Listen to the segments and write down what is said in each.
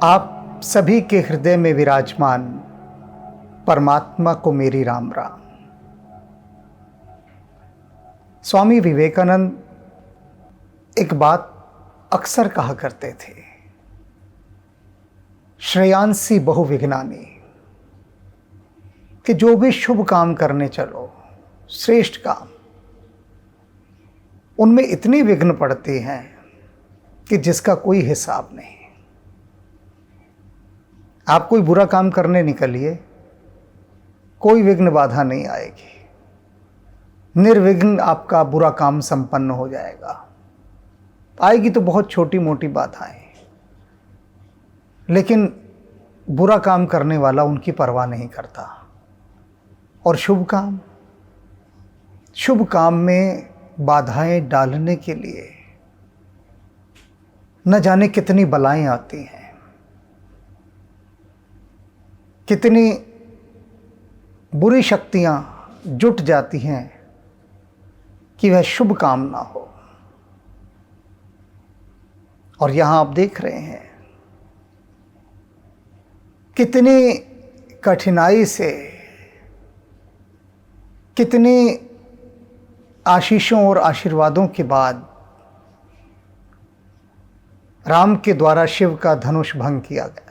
आप सभी के हृदय में विराजमान परमात्मा को मेरी राम राम। स्वामी विवेकानंद एक बात अक्सर कहा करते थे, श्रेयांसी बहुविघ्नानि, कि जो भी शुभ काम करने चलो, श्रेष्ठ काम, उनमें इतनी विघ्न पड़ती हैं कि जिसका कोई हिसाब नहीं। आप कोई बुरा काम करने निकलिए, कोई विघ्न बाधा नहीं आएगी, निर्विघ्न आपका बुरा काम संपन्न हो जाएगा। आएगी तो बहुत छोटी मोटी बाधाएं, लेकिन बुरा काम करने वाला उनकी परवाह नहीं करता। और शुभ काम में बाधाएं डालने के लिए न जाने कितनी बलाएं आती हैं, कितनी बुरी शक्तियां जुट जाती हैं कि वह शुभ काम ना हो। और यहां आप देख रहे हैं कितनी कठिनाई से, कितनी आशीषों और आशीर्वादों के बाद राम के द्वारा शिव का धनुष भंग किया गया।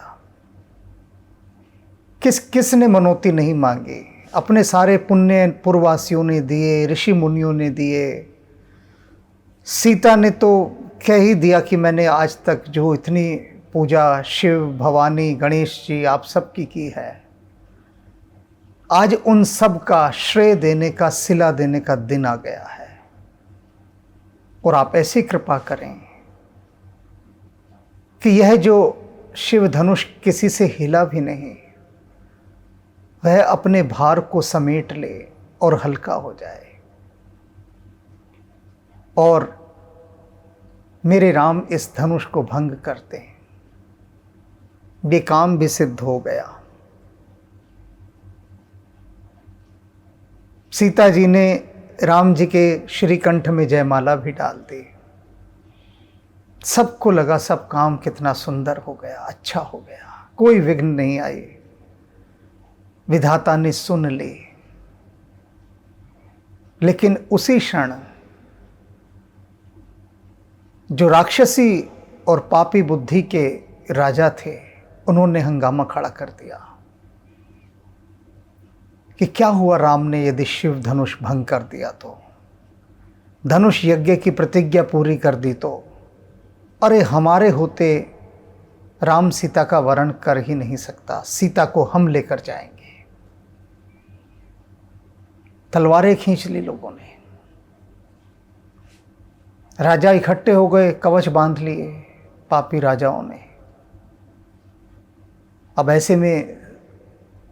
किसने मनौती नहीं मांगी, अपने सारे पुण्य पूर्ववासियों ने दिए, ऋषि मुनियों ने दिए। सीता ने तो कह ही दिया कि मैंने आज तक जो इतनी पूजा शिव, भवानी, गणेश जी आप सब की है, आज उन सब का श्रेय देने का, सिला देने का दिन आ गया है। और आप ऐसी कृपा करें कि यह जो शिव धनुष किसी से हिला भी नहीं, वह अपने भार को समेट ले और हल्का हो जाए। और मेरे राम इस धनुष को भंग करते हैं, बेकाम भी सिद्ध हो गया। सीता जी ने राम जी के श्रीकंठ में जयमाला भी डाल दी। सबको लगा सब काम कितना सुंदर हो गया, अच्छा हो गया, कोई विघ्न नहीं आई। विधाता ने सुन ली। लेकिन उसी क्षण जो राक्षसी और पापी बुद्धि के राजा थे, उन्होंने हंगामा खड़ा कर दिया कि क्या हुआ राम ने यदि शिव धनुष भंग कर दिया तो, धनुष यज्ञ की प्रतिज्ञा पूरी कर दी तो, अरे हमारे होते राम सीता का वरण कर ही नहीं सकता, सीता को हम लेकर जाएंगे। तलवारें खींच ली लोगों ने, राजा इकट्ठे हो गए, कवच बांध लिए पापी राजाओं ने। अब ऐसे में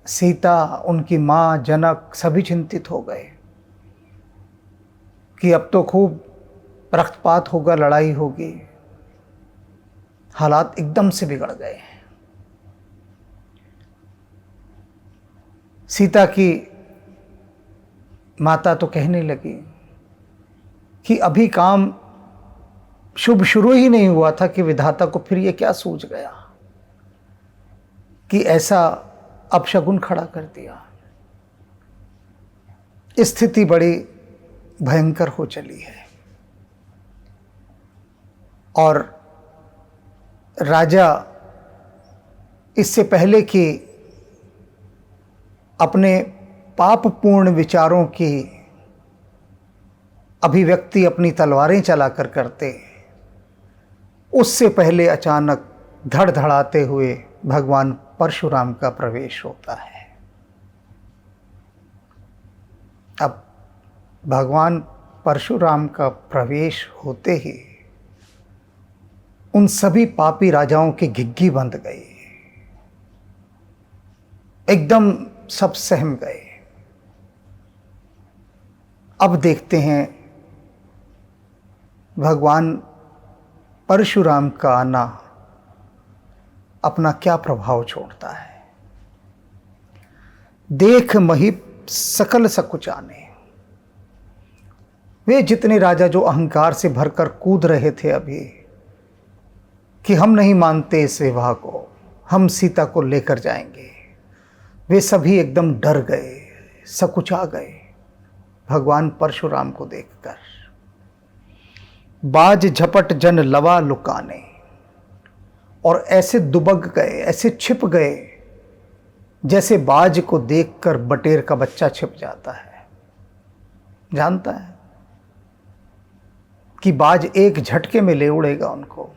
सीता, उनकी मां, जनक सभी चिंतित हो गए कि अब तो खूब रक्तपात होगा, लड़ाई होगी। हालात एकदम से बिगड़ गए। सीता की माता तो कहने लगी कि अभी काम शुभ शुरू ही नहीं हुआ था कि विधाता को फिर ये क्या सूझ गया कि ऐसा अपशगुन खड़ा कर दिया। स्थिति बड़ी भयंकर हो चली है। और राजा इससे पहले कि अपने पापपूर्ण विचारों की अभिव्यक्ति अपनी तलवारें चलाकर करते, उससे पहले अचानक धड़धड़ाते हुए भगवान परशुराम का प्रवेश होता है। अब भगवान परशुराम का प्रवेश होते ही उन सभी पापी राजाओं की घिघी बंध गई, एकदम सब सहम गए। अब देखते हैं भगवान परशुराम का आना अपना क्या प्रभाव छोड़ता है। देख महीप सकल सकुचाने, वे जितने राजा जो अहंकार से भरकर कूद रहे थे अभी कि हम नहीं मानते इस विवाह को, हम सीता को लेकर जाएंगे। वे सभी एकदम डर गए, सकुचा गए भगवान परशुराम को देखकर। बाज झपट जन लवा लुकाने, और ऐसे दुबक गए, ऐसे छिप गए जैसे बाज को देखकर बटेर का बच्चा छिप जाता है। जानता है कि बाज एक झटके में ले उड़ेगा उनको,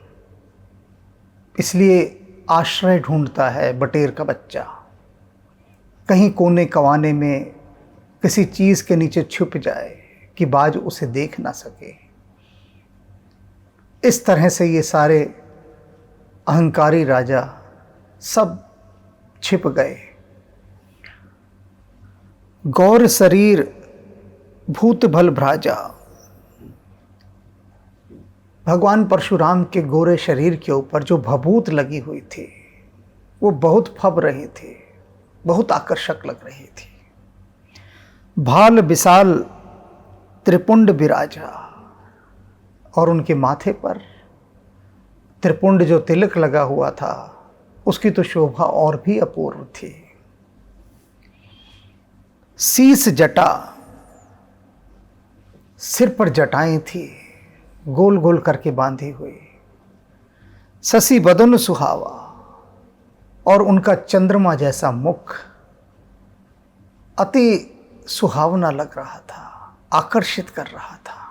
इसलिए आश्रय ढूंढता है बटेर का बच्चा। कहीं कोने कवाने में किसी चीज के नीचे छुप जाए कि बाज उसे देख ना सके। इस तरह से ये सारे अहंकारी राजा सब छिप गए। गौर शरीर भूत भल भ्राजा, भगवान परशुराम के गोरे शरीर के ऊपर जो भभूत लगी हुई थी वो बहुत फब रही थी, बहुत आकर्षक लग रही थी। भाल विशाल त्रिपुंड विराजा, और उनके माथे पर त्रिपुंड जो तिलक लगा हुआ था उसकी तो शोभा और भी अपूर्व थी। शीस जटा, सिर पर जटाएं थी गोल गोल करके बांधी हुई। शशि बदन सुहावा, और उनका चंद्रमा जैसा मुख अति सुहावना लग रहा था, आकर्षित कर रहा था।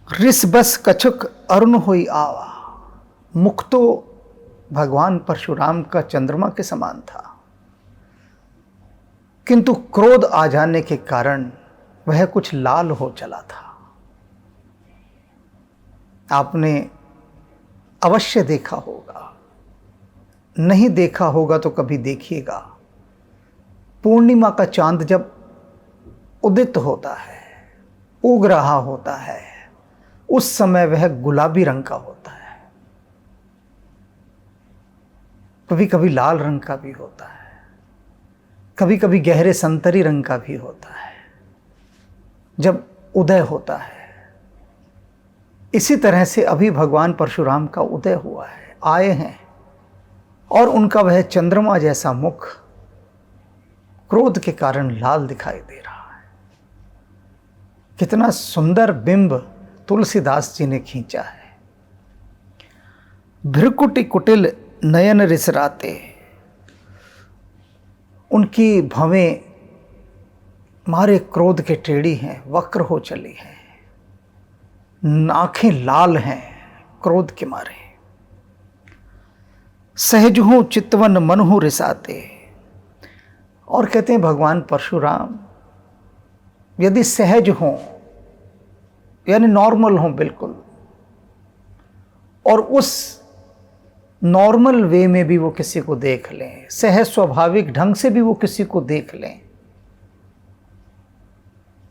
रिस बस कछुक अरुण हुई आवा, मुख तो भगवान परशुराम का चंद्रमा के समान था, किंतु क्रोध आ जाने के कारण वह कुछ लाल हो चला था। आपने अवश्य देखा होगा, नहीं देखा होगा तो कभी देखिएगा। पूर्णिमा का चांद जब उदित होता है, उग रहा होता है, उस समय वह गुलाबी रंग का होता है, कभी कभी लाल रंग का भी होता है, कभी कभी गहरे संतरी रंग का भी होता है जब उदय होता है। इसी तरह से अभी भगवान परशुराम का उदय हुआ है, आए हैं, और उनका वह चंद्रमा जैसा मुख क्रोध के कारण लाल दिखाई दे रहा है। कितना सुंदर बिंब तुलसीदास जी ने खींचा है। भ्रकुटि कुटिल नयन रिसराते, उनकी भवें मारे क्रोध के टेढ़ी हैं, वक्र हो चली हैं, आंखें लाल हैं क्रोध के मारे। सहज हूं चितवन मन हूं रिसाते, और कहते हैं भगवान परशुराम यदि सहज हों यानी नॉर्मल हों बिल्कुल, और उस नॉर्मल वे में भी वो किसी को देख लें, सहज स्वाभाविक ढंग से भी वो किसी को देख लें,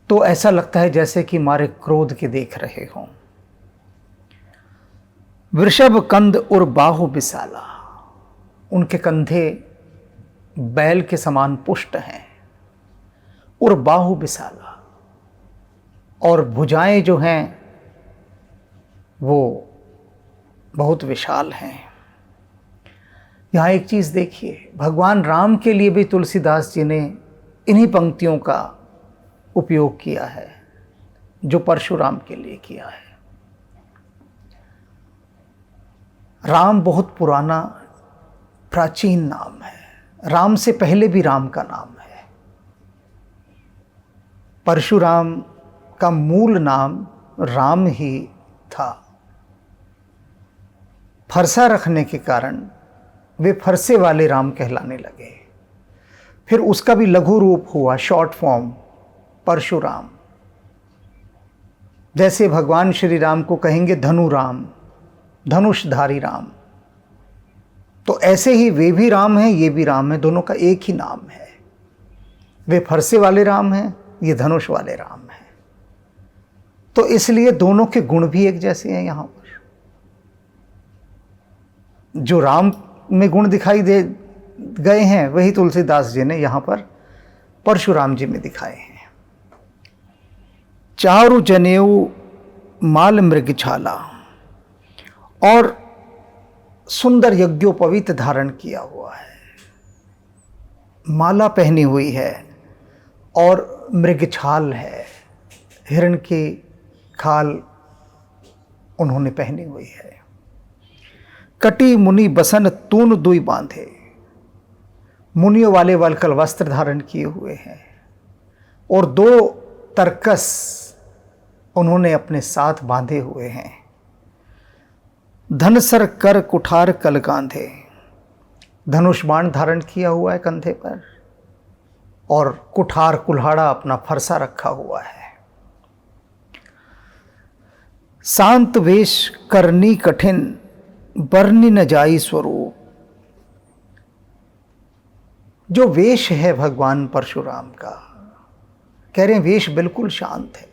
तो ऐसा लगता है जैसे कि मारे क्रोध के देख रहे हों। वृषभ कंध और बाहु विशाला, उनके कंधे बैल के समान पुष्ट हैं, और बाहु विशाला, और भुजाएं जो हैं वो बहुत विशाल हैं। यहाँ एक चीज़ देखिए, भगवान राम के लिए भी तुलसीदास जी ने इन्हीं पंक्तियों का उपयोग किया है जो परशुराम के लिए किया है। राम बहुत पुराना प्राचीन नाम है, राम से पहले भी राम का नाम है। परशुराम का मूल नाम राम ही था। फरसा रखने के कारण वे फरसे वाले राम कहलाने लगे। फिर उसका भी लघु रूप हुआ, शॉर्ट फॉर्म, परशुराम। जैसे भगवान श्री राम को कहेंगे धनुराम, धनुषधारी राम, तो ऐसे ही वे भी राम हैं, ये भी राम है, दोनों का एक ही नाम है। वे फरसे वाले राम हैं, ये धनुष वाले राम हैं। तो इसलिए दोनों के गुण भी एक जैसे हैं। यहाँ पर जो राम में गुण दिखाई दे गए हैं वही तुलसीदास जी ने यहाँ पर परशुराम जी में दिखाए हैं। चारु जनेऊ माल मृग छाला, और सुंदर यज्ञोपवीत धारण किया हुआ है, माला पहनी हुई है और मृगछाल है, हिरण की खाल उन्होंने पहनी हुई है। कटी मुनि बसन तून दुई बांधे, मुनियों वाले वल्कल वस्त्र धारण किए हुए हैं और 2 तरकस उन्होंने अपने साथ बांधे हुए हैं। धनसर कर कुठार कल गांधे, धनुष बाण धारण किया हुआ है कंधे पर और कुठार कुल्हाड़ा अपना फरसा रखा हुआ है। शांत वेश करनी कठिन, बरनी न जाई स्वरूप। जो वेश है भगवान परशुराम का, कह रहे हैं वेश बिल्कुल शांत है,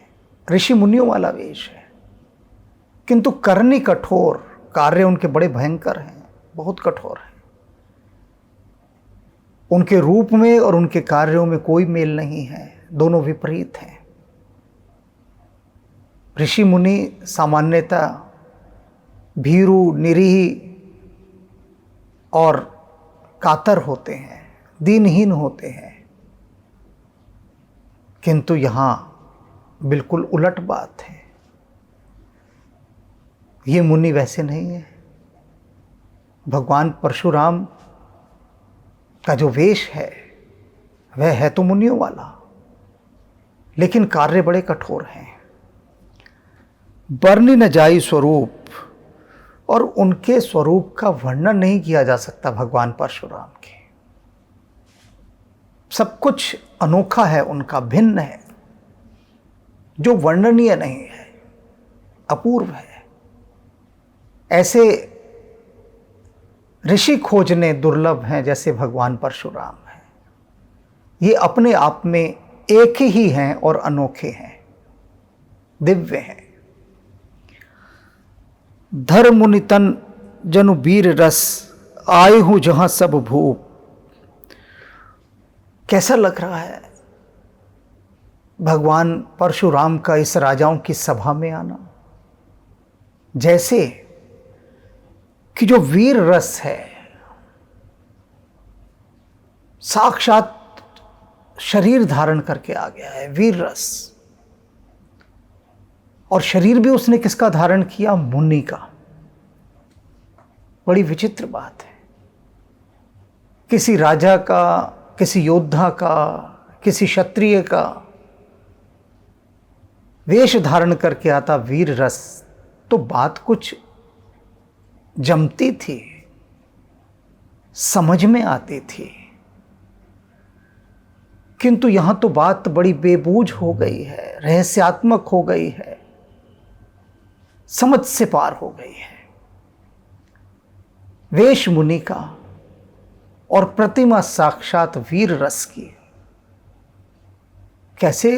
ऋषि मुनियों वाला वेश है, किंतु करनी कठोर, कार्य उनके बड़े भयंकर हैं, बहुत कठोर हैं। उनके रूप में और उनके कार्यों में कोई मेल नहीं है, दोनों विपरीत हैं। ऋषि मुनि सामान्यतः भीरू, निरीह और कातर होते हैं, दीनहीन होते हैं, किंतु यहाँ बिल्कुल उलट बात है। ये मुनि वैसे नहीं है। भगवान परशुराम का जो वेश है वह है तो मुनियों वाला, लेकिन कार्य बड़े कठोर हैं। बरनी न जाई स्वरूप, और उनके स्वरूप का वर्णन नहीं किया जा सकता भगवान परशुराम के। सब कुछ अनोखा है उनका, भिन्न है, जो वर्णनीय नहीं है, अपूर्व है। ऐसे ऋषि खोजने दुर्लभ हैं जैसे भगवान परशुराम हैं। ये अपने आप में एक ही हैं और अनोखे हैं, दिव्य हैं। धर मुनि तन जनु वीर रस, आए हूं जहां सब भूप। कैसा लग रहा है भगवान परशुराम का इस राजाओं की सभा में आना, जैसे कि जो वीर रस है साक्षात शरीर धारण करके आ गया है, वीर रस। और शरीर भी उसने किसका धारण किया? मुनि का। बड़ी विचित्र बात है। किसी राजा का, किसी योद्धा का, किसी क्षत्रिय का वेश धारण करके आता वीर रस तो बात कुछ जमती थी, समझ में आती थी, किंतु यहां तो बात बड़ी बेबूझ हो गई है, रहस्यात्मक हो गई है, समझ से पार हो गई है। वेश मुनि का और प्रतिमा साक्षात वीर रस की। कैसे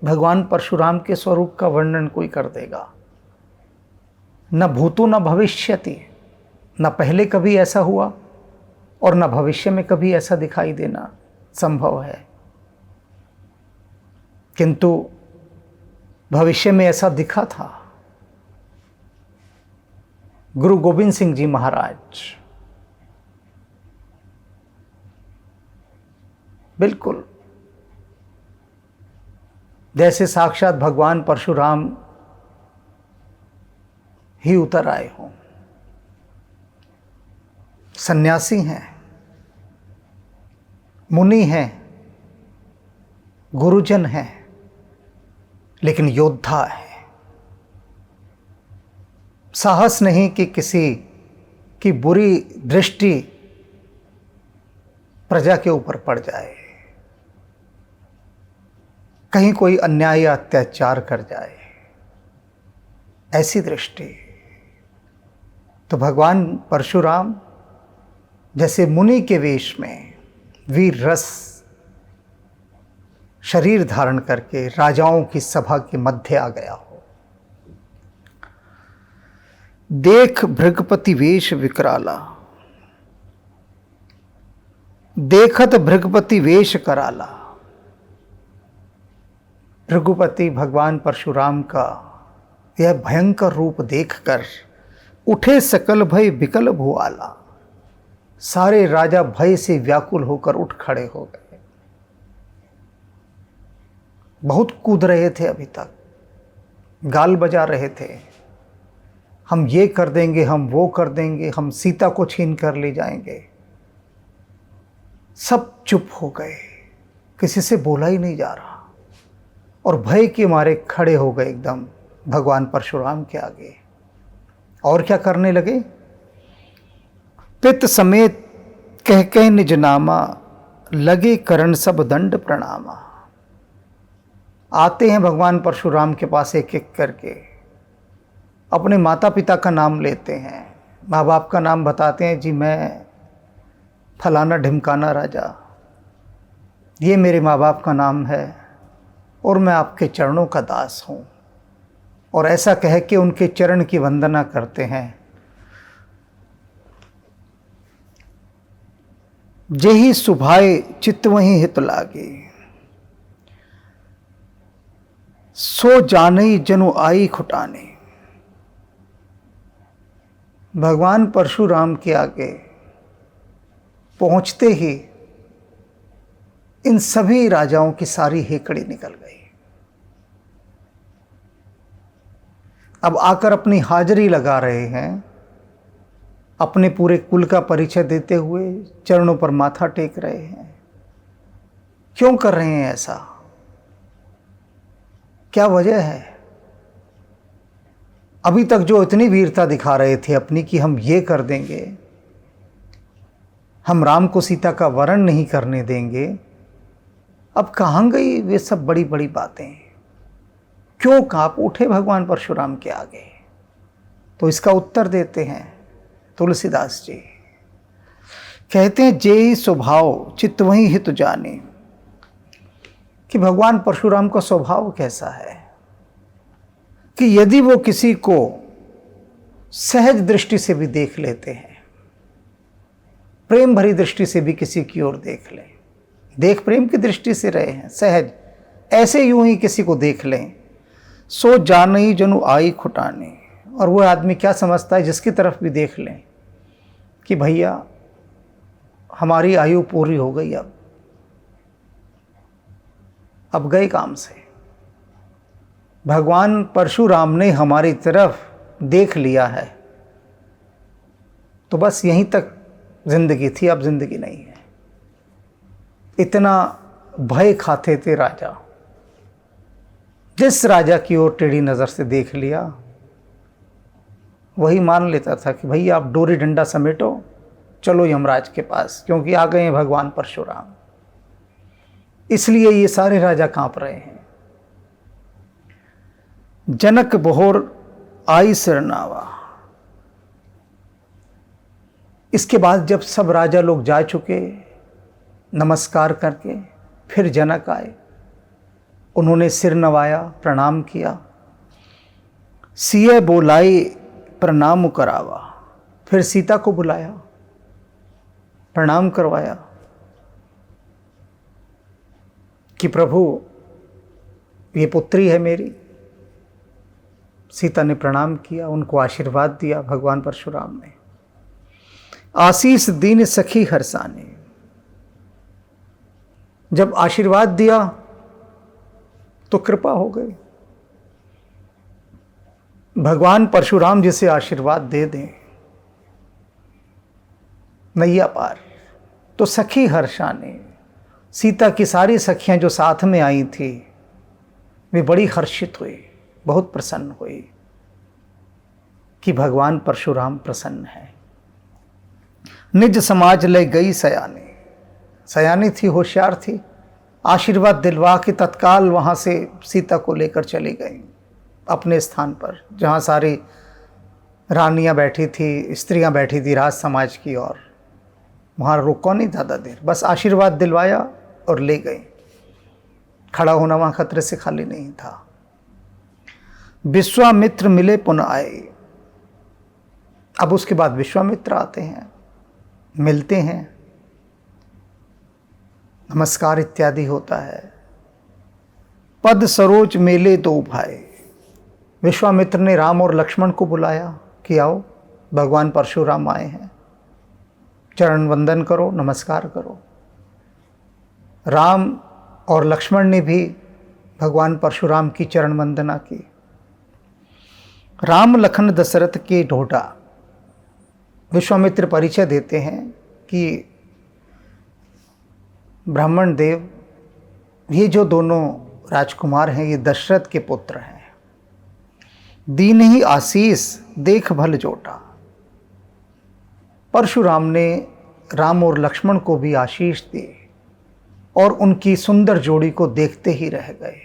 भगवान परशुराम के स्वरूप का वर्णन कोई कर देगा? न भूतो न भविष्यति, न पहले कभी ऐसा हुआ और न भविष्य में कभी ऐसा दिखाई देना संभव है। किंतु भविष्य में ऐसा दिखा था। गुरु गोविंद सिंह जी महाराज बिल्कुल जैसे साक्षात भगवान परशुराम ही उतर आए हों। सन्यासी हैं, मुनि हैं, गुरुजन हैं, लेकिन योद्धा है। साहस नहीं कि किसी की बुरी दृष्टि प्रजा के ऊपर पड़ जाए, कहीं कोई अन्याय या अत्याचार कर जाए, ऐसी दृष्टि। तो भगवान परशुराम जैसे मुनि के वेश में वीर रस शरीर धारण करके राजाओं की सभा के मध्य आ गया हो। देख भृगपति वेश विकराला, देखत भृगपति वेश कराला। भृगुपति भगवान परशुराम का यह भयंकर रूप देखकर उठे सकल भय विकल भुआला। सारे राजा भय से व्याकुल होकर उठ खड़े हो गए। बहुत कूद रहे थे, अभी तक गाल बजा रहे थे, हम ये कर देंगे, हम वो कर देंगे, हम सीता को छीन कर ले जाएंगे। सब चुप हो गए, किसी से बोला ही नहीं जा रहा, और भय के मारे खड़े हो गए एकदम भगवान परशुराम के आगे। और क्या करने लगे? पित समेत कह कह निज नामा, लगे करण सब दंड प्रणामा। आते हैं भगवान परशुराम के पास एक एक करके, अपने माता पिता का नाम लेते हैं, माँ बाप का नाम बताते हैं, जी मैं फलाना ढिमकाना राजा, ये मेरे माँ बाप का नाम है और मैं आपके चरणों का दास हूँ। और ऐसा कह के उनके चरण की वंदना करते हैं। जेहि सुभाए चित्त वहीं हित लागे, सो जानई जनु आई खुटाने। भगवान परशुराम के आगे पहुंचते ही इन सभी राजाओं की सारी हेकड़ी निकल गई। अब आकर अपनी हाजिरी लगा रहे हैं, अपने पूरे कुल का परिचय देते हुए चरणों पर माथा टेक रहे हैं। क्यों कर रहे हैं ऐसा? क्या वजह है? अभी तक जो इतनी वीरता दिखा रहे थे अपनी कि हम ये कर देंगे, हम राम को सीता का वरण नहीं करने देंगे, अब कहाँ गई वे सब बड़ी बड़ी बातें? क्यों कांप उठे भगवान परशुराम के आगे? तो इसका उत्तर देते हैं तुलसीदास जी। कहते हैं, जेहि स्वभाव चित्त वहीं हित जाने, कि भगवान परशुराम का स्वभाव कैसा है कि यदि वो किसी को सहज दृष्टि से भी देख लेते हैं, प्रेम भरी दृष्टि से भी किसी की ओर देख लें, देख प्रेम की दृष्टि से रहे हैं, सहज ऐसे यूं ही किसी को देख लें, सो जानई जनु आई खुटाने। और वो आदमी क्या समझता है, जिसकी तरफ भी देख लें कि भैया हमारी आयु पूरी हो गई, अब गए काम से। भगवान परशुराम ने हमारी तरफ देख लिया है, तो बस यहीं तक जिंदगी थी, अब जिंदगी नहीं है। इतना भय खाते थे राजा। जिस राजा की ओर टेढ़ी नज़र से देख लिया, वही मान लेता था कि भैया आप डोरी डंडा समेटो, चलो यमराज के पास, क्योंकि आ गए हैं भगवान परशुराम। इसलिए ये सारे राजा कांप रहे हैं। जनक बहोर आई सिरनावा। इसके बाद जब सब राजा लोग जा चुके नमस्कार करके, फिर जनक आए, उन्होंने सिर नवाया, प्रणाम किया। सिय बोलाई प्रणाम करावा, फिर सीता को बुलाया, प्रणाम करवाया कि प्रभु ये पुत्री है मेरी। सीता ने प्रणाम किया, उनको आशीर्वाद दिया भगवान परशुराम ने। आशीष दीन सखी हरसाने, जब आशीर्वाद दिया तो कृपा हो गई। भगवान परशुराम जिसे आशीर्वाद दे दें नैया पार, तो सखी हर्षाने, सीता की सारी सखियां जो साथ में आई थी वे बड़ी हर्षित हुई, बहुत प्रसन्न हुई कि भगवान परशुराम प्रसन्न है। निज समाज ले गई सयानी, सयानी थी, होशियार थी, आशीर्वाद दिलवा के तत्काल वहाँ से सीता को लेकर चली गई अपने स्थान पर, जहाँ सारी रानियाँ बैठी थी, स्त्रियाँ बैठी थी राज समाज की, और वहाँ रुको नहीं ज़्यादा देर, बस आशीर्वाद दिलवाया और ले गई। खड़ा होना वहाँ खतरे से खाली नहीं था। विश्वामित्र मिले पुनः आए, अब उसके बाद विश्वामित्र आते हैं, मिलते हैं, नमस्कार इत्यादि होता है। पद सरोज मेले दो भाई, विश्वामित्र ने राम और लक्ष्मण को बुलाया कि आओ भगवान परशुराम आए हैं, चरण वंदन करो, नमस्कार करो। राम और लक्ष्मण ने भी भगवान परशुराम की चरण वंदना की। राम लखन दशरथ के ढोढा विश्वामित्र परिचय देते हैं कि ब्राह्मण देव, ये जो दोनों राजकुमार हैं ये दशरथ के पुत्र हैं। दीन ही आशीष देख भल जोटा। परशुराम ने राम और लक्ष्मण को भी आशीष दी और उनकी सुंदर जोड़ी को देखते ही रह गए,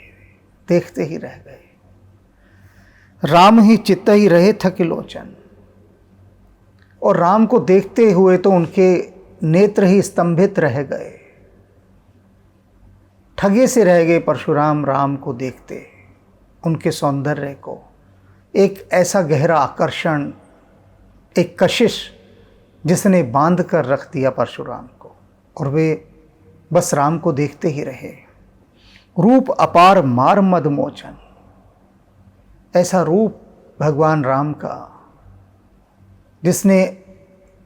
देखते ही रह गए। राम ही चित्त ही रहे थक लोचन, और राम को देखते हुए तो उनके नेत्र ही स्तंभित रह गए, ठगे से रह गए परशुराम राम को देखते, उनके सौंदर्य को। एक ऐसा गहरा आकर्षण, एक कशिश जिसने बांध कर रख दिया परशुराम को, और वे बस राम को देखते ही रहे। रूप अपार मार मद मोचन, ऐसा रूप भगवान राम का जिसने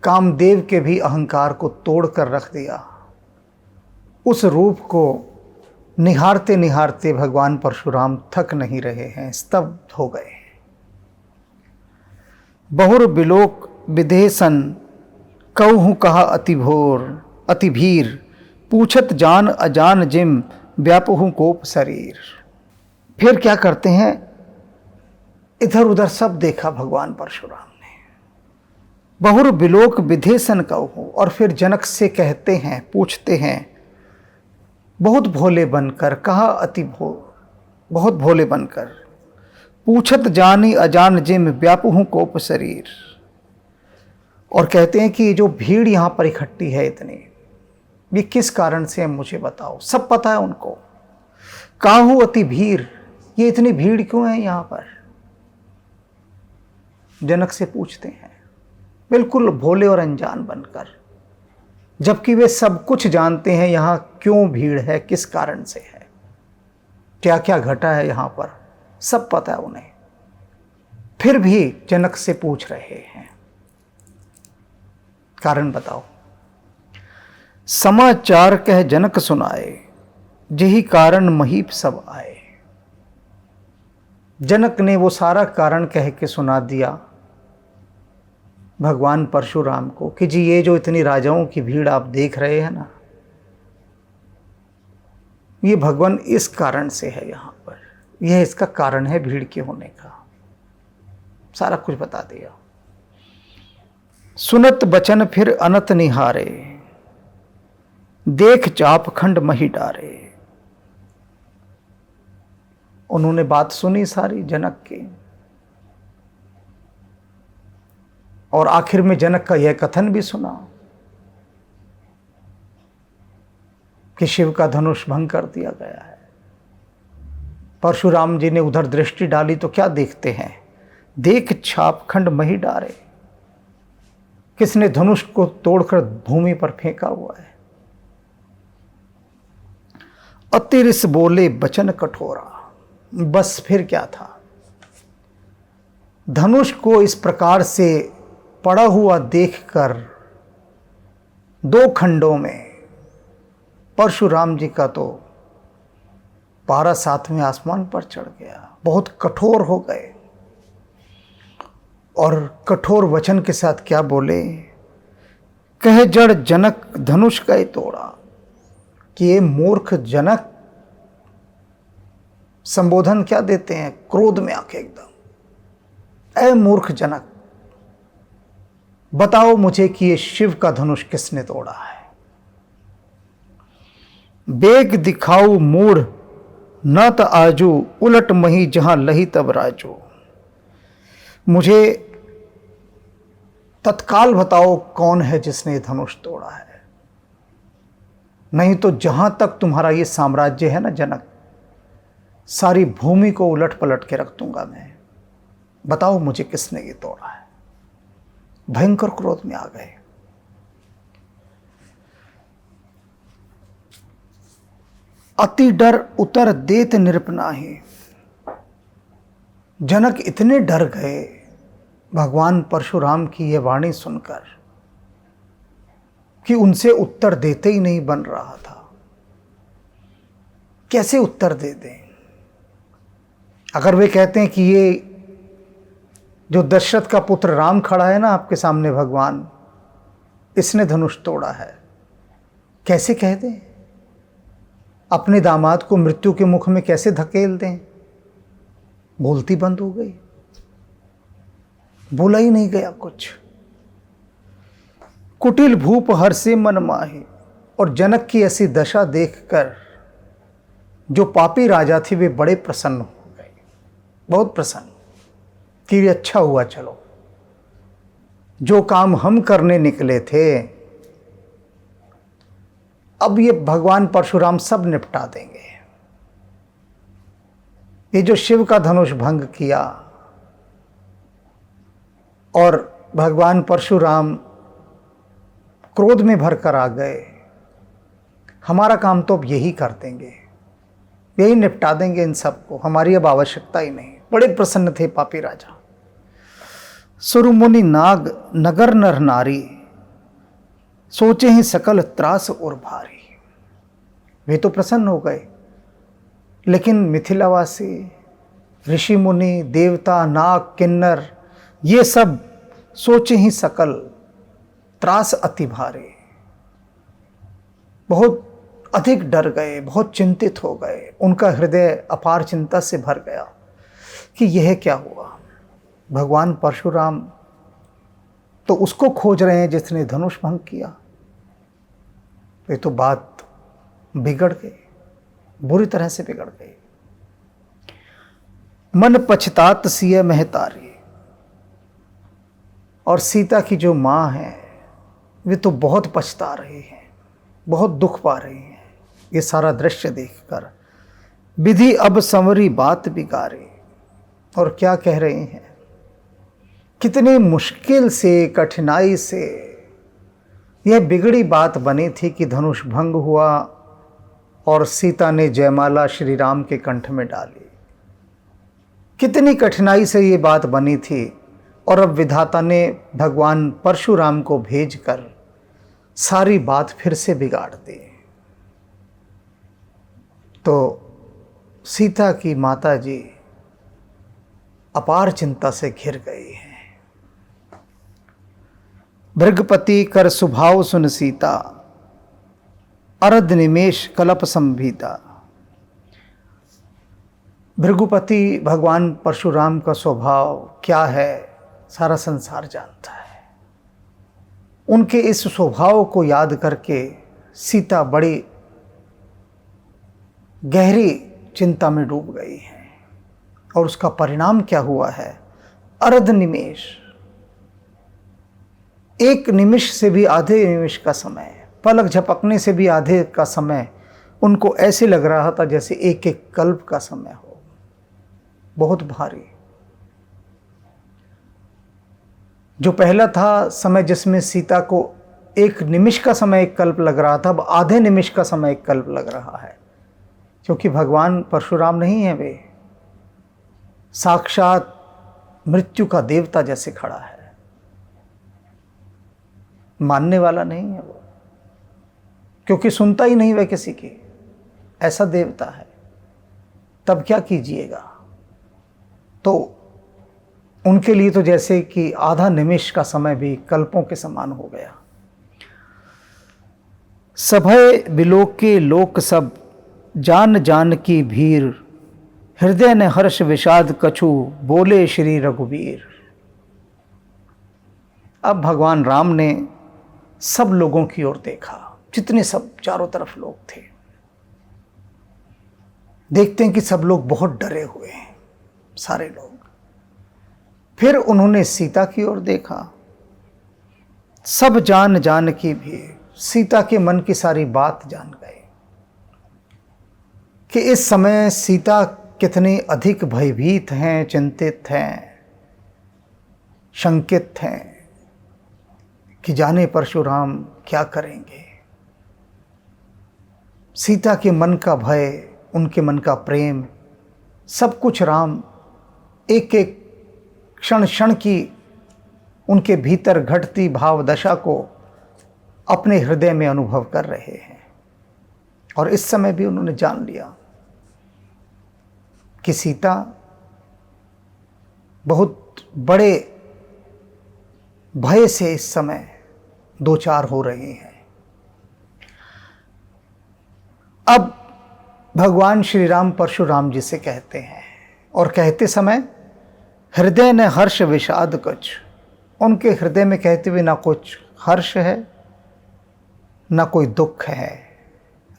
कामदेव के भी अहंकार को तोड़ कर रख दिया। उस रूप को निहारते निहारते भगवान परशुराम थक नहीं रहे हैं, स्तब्ध हो गए। बहुर बिलोक विदेशन कहूँ कहा अति भोर अति भीर, पूछत जान अजान जिम व्यापहु कोप शरीर। फिर क्या करते हैं, इधर उधर सब देखा भगवान परशुराम ने। बहुर बिलोक विदेशन कहूँ, और फिर जनक से कहते हैं, पूछते हैं बहुत भोले बनकर, कहा अति बहुत भोले बनकर, पूछत जानी अजान जिम व्यापहु कोप शरीर। और कहते हैं कि जो भीड़ यहाँ पर इकट्ठी है इतनी, ये किस कारण से है मुझे बताओ। सब पता है उनको। काहू अति भीड़, ये इतनी भीड़ क्यों है यहाँ पर। जनक से पूछते हैं बिल्कुल भोले और अनजान बनकर, जबकि वे सब कुछ जानते हैं यहाँ क्यों भीड़ है, किस कारण से है, क्या क्या घटा है यहाँ पर, सब पता है उन्हें। फिर भी जनक से पूछ रहे हैं, कारण बताओ। समाचार कह जनक सुनाए, यही कारण महीप सब आए। जनक ने वो सारा कारण कह के सुना दिया भगवान परशुराम को कि जी ये जो इतनी राजाओं की भीड़ आप देख रहे हैं ना, ये भगवान इस कारण से है यहाँ पर, यह इसका कारण है भीड़ के होने का। सारा कुछ बता दिया। सुनत बचन फिर अनत निहारे, देख चाप खंड मही डारे। उन्होंने बात सुनी सारी जनक की, और आखिर में जनक का यह कथन भी सुना कि शिव का धनुष भंग कर दिया गया है। परशुराम जी ने उधर दृष्टि डाली तो क्या देखते हैं, देख छाप खंड मही डारे। किसने धनुष को तोड़कर भूमि पर फेंका हुआ है। अतिरिस बोले बचन कठोरा, बस फिर क्या था। धनुष को इस प्रकार से पड़ा हुआ देखकर दो खंडों में परशुराम जी का तो पारा सातवें आसमान पर चढ़ गया, बहुत कठोर हो गए। और कठोर वचन के साथ क्या बोले, कह जड़ जनक धनुष का ही तोड़ा। कि ये मूर्ख जनक, संबोधन क्या देते हैं, क्रोध में आके एकदम, ऐ मूर्ख जनक, बताओ मुझे कि ये शिव का धनुष किसने तोड़ा है। बेग दिखाऊ मूढ़ न त आजू, उलट मही जहां लही तब राजू। मुझे तत्काल बताओ कौन है जिसने धनुष तोड़ा है, नहीं तो जहां तक तुम्हारा ये साम्राज्य है ना जनक, सारी भूमि को उलट पलट के रख दूंगा मैं। बताओ मुझे किसने ये तोड़ा है। भयंकर क्रोध में आ गए। अति डर उतर देत नृप नाहि। जनक इतने डर गए भगवान परशुराम की यह वाणी सुनकर कि उनसे उत्तर देते ही नहीं बन रहा था, कैसे उत्तर दे दें? अगर वे कहते हैं कि ये जो दशरथ का पुत्र राम खड़ा है ना आपके सामने भगवान, इसने धनुष तोड़ा है, कैसे कह दें? अपने दामाद को मृत्यु के मुख में कैसे धकेल दें? बोलती बंद हो गई, बोला ही नहीं गया कुछ। कुटिल भूप हर से मन माहे। और जनक की ऐसी दशा देखकर जो पापी राजा थे वे बड़े प्रसन्न हो गए, बहुत प्रसन्न कि अच्छा हुआ, चलो जो काम हम करने निकले थे अब ये भगवान परशुराम सब निपटा देंगे। ये जो शिव का धनुष भंग किया और भगवान परशुराम क्रोध में भरकर आ गए, हमारा काम तो अब यही कर देंगे, यही निपटा देंगे इन सबको, हमारी अब आवश्यकता ही नहीं। बड़े प्रसन्न थे पापी राजा। सुरमुनि नाग नगर नर नारी, सोचे ही सकल त्रास और भारी। वे तो प्रसन्न हो गए, लेकिन मिथिलावासी, ऋषि मुनि, देवता, नाग, किन्नर, ये सब सोचे ही सकल त्रास अति भारी, बहुत अधिक डर गए, बहुत चिंतित हो गए। उनका हृदय अपार चिंता से भर गया कि यह क्या हुआ। भगवान परशुराम तो उसको खोज रहे हैं जिसने धनुष भंग किया। ये तो बात बिगड़ गई, बुरी तरह से बिगड़ गई। मन पछतात सिय महतारी। और सीता की जो माँ है वे तो बहुत पछता रही हैं, बहुत दुख पा रही हैं ये सारा दृश्य देखकर। विधि अब संवरी बात बिगारी। और क्या कह रही हैं, कितनी मुश्किल से, कठिनाई से यह बिगड़ी बात बनी थी कि धनुष भंग हुआ और सीता ने जयमाला श्री राम के कंठ में डाली। कितनी कठिनाई से ये बात बनी थी और अब विधाता ने भगवान परशुराम को भेजकर सारी बात फिर से बिगाड़ दी। तो सीता की माता जी अपार चिंता से घिर गई हैं। भृगपति कर सुभाव सुन सीता, अरद निमेष कलप संभीता। भृगुपति भगवान परशुराम का स्वभाव क्या है सारा संसार जानता है। उनके इस स्वभाव को याद करके सीता बड़ी गहरी चिंता में डूब गई है। और उसका परिणाम क्या हुआ है, अर्ध निमेष, एक निमिष से भी आधे निमिष का समय, पलक झपकने से भी आधे का समय उनको ऐसे लग रहा था जैसे एक एक कल्प का समय हो, बहुत भारी। जो पहला था समय जिसमें सीता को एक निमिष का समय एक कल्प लग रहा था, अब आधे निमिष का समय एक कल्प लग रहा है। क्योंकि भगवान परशुराम नहीं है, वे साक्षात मृत्यु का देवता जैसे खड़ा है, मानने वाला नहीं है वो, क्योंकि सुनता ही नहीं वह किसी की, ऐसा देवता है। तब क्या कीजिएगा। तो उनके लिए तो जैसे कि आधा निमिष का समय भी कल्पों के समान हो गया। सभय बिलोके लोक सब, जान जान की भीर, हृदय ने हर्ष विषाद कछु, बोले श्री रघुवीर। अब भगवान राम ने सब लोगों की ओर देखा, जितने सब चारों तरफ लोग थे। देखते हैं कि सब लोग बहुत डरे हुए हैं, सारे लोग। फिर उन्होंने सीता की ओर देखा, सब जान जान की भी, सीता के मन की सारी बात जान गए कि इस समय सीता कितनी अधिक भयभीत हैं, चिंतित हैं, शंकित हैं कि जाने परशुराम क्या करेंगे। सीता के मन का भय, उनके मन का प्रेम, सब कुछ राम एक एक क्षण क्षण की उनके भीतर घटती भाव दशा को अपने हृदय में अनुभव कर रहे हैं। और इस समय भी उन्होंने जान लिया कि सीता बहुत बड़े भय से इस समय दो चार हो रही हैं। अब भगवान श्री राम परशुराम जी से कहते हैं, और कहते समय हृदय ने हर्ष विषाद कुछ, उनके हृदय में कहते हुए ना कुछ हर्ष है, ना कोई दुख है,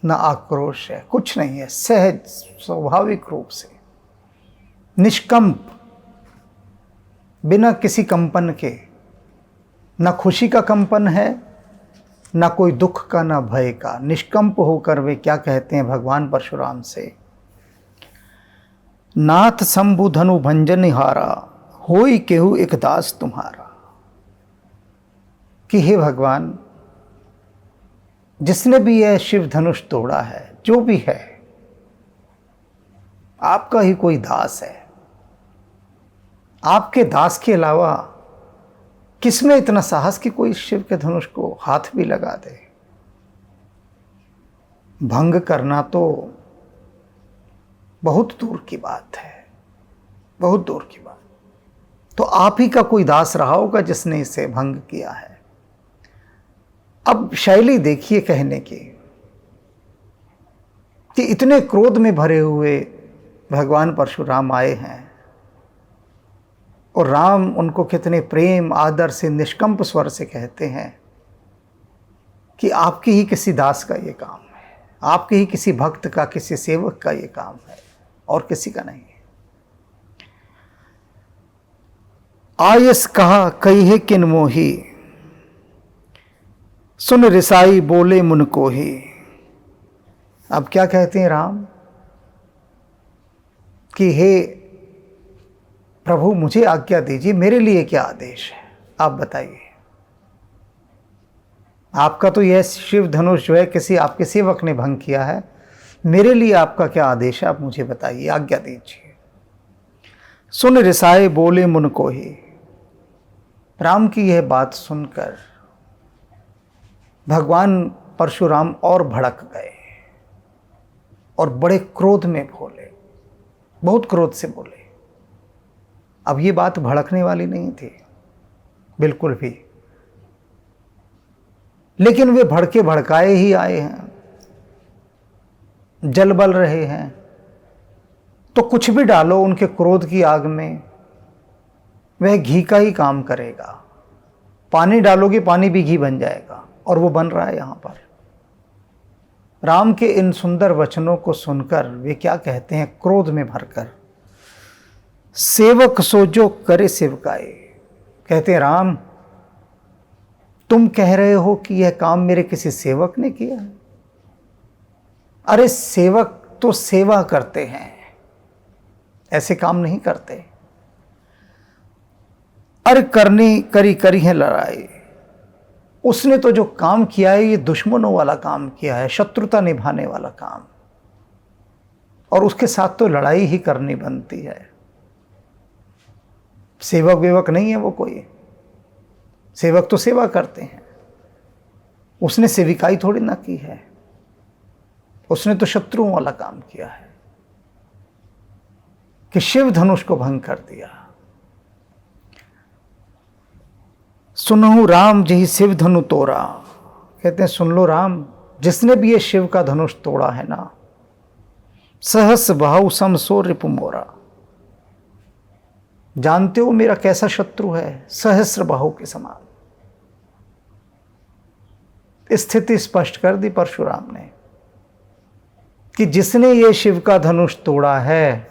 ना आक्रोश है, कुछ नहीं है। सहज स्वाभाविक रूप से निष्कंप, बिना किसी कंपन के, ना खुशी का कंपन है, ना कोई दुख का, ना भय का, निष्कंप होकर वे क्या कहते हैं भगवान परशुराम से, नाथ शंभु धनु भंजन हारा, होई केहू एक दास तुम्हारा। कि हे भगवान, जिसने भी यह शिव धनुष तोड़ा है, जो भी है, आपका ही कोई दास है। आपके दास के अलावा किसमें इतना साहस कि कोई शिव के धनुष को हाथ भी लगा दे। भंग करना तो बहुत दूर की बात है, बहुत दूर की बात। तो आप ही का कोई दास रहा होगा जिसने इसे भंग किया है। अब शैली देखिए कहने की, कि इतने क्रोध में भरे हुए भगवान परशुराम आए हैं और राम उनको कितने प्रेम आदर से निष्कंप स्वर से कहते हैं कि आपके ही किसी दास का ये काम है, आपके ही किसी भक्त का, किसी सेवक का ये काम है, और किसी का नहीं है। आयस कहा कही किन मोही, सुन रिसाई बोले मुन को ही। अब क्या कहते हैं राम कि हे प्रभु, मुझे आज्ञा दीजिए, मेरे लिए क्या आदेश है, आप बताइए। आपका तो यह शिव धनुष जो है किसी आपके सेवक ने भंग किया है, मेरे लिए आपका क्या आदेश है, आप मुझे बताइए, आज्ञा दीजिए। सुन रिसाए बोले मुन को ही। राम की यह बात सुनकर भगवान परशुराम और भड़क गए और बड़े क्रोध में बोले, बहुत क्रोध से बोले। अब ये बात भड़कने वाली नहीं थी बिल्कुल भी, लेकिन वे भड़के भड़काए ही आए हैं, जल बल रहे हैं, तो कुछ भी डालो उनके क्रोध की आग में, वह घी का ही काम करेगा। पानी डालोगे, पानी भी घी बन जाएगा, और वो बन रहा है यहां पर। राम के इन सुंदर वचनों को सुनकर वे क्या कहते हैं क्रोध में भरकर, सेवक सोजो करे सेवकाए। कहते हैं राम, तुम कह रहे हो कि यह काम मेरे किसी सेवक ने किया है। अरे सेवक तो सेवा करते हैं, ऐसे काम नहीं करते। अरे करनी करी करी है लड़ाई, उसने तो जो काम किया है ये दुश्मनों वाला काम किया है, शत्रुता निभाने वाला काम, और उसके साथ तो लड़ाई ही करनी बनती है। सेवक वेवक नहीं है वो कोई, सेवक तो सेवा करते हैं, उसने सेविकाई थोड़ी ना की है, उसने तो शत्रुओं वाला काम किया है कि शिव धनुष को भंग कर दिया। सुनहु राम जही शिव धनु तोड़ा। कहते हैं सुन लो राम, जिसने भी ये शिव का धनुष तोड़ा है ना, सहस बाहु सम सो रिपु मोरा। जानते हो मेरा कैसा शत्रु है, सहस्र बाहु के समान। स्थिति स्पष्ट कर दी परशुराम ने कि जिसने ये शिव का धनुष तोड़ा है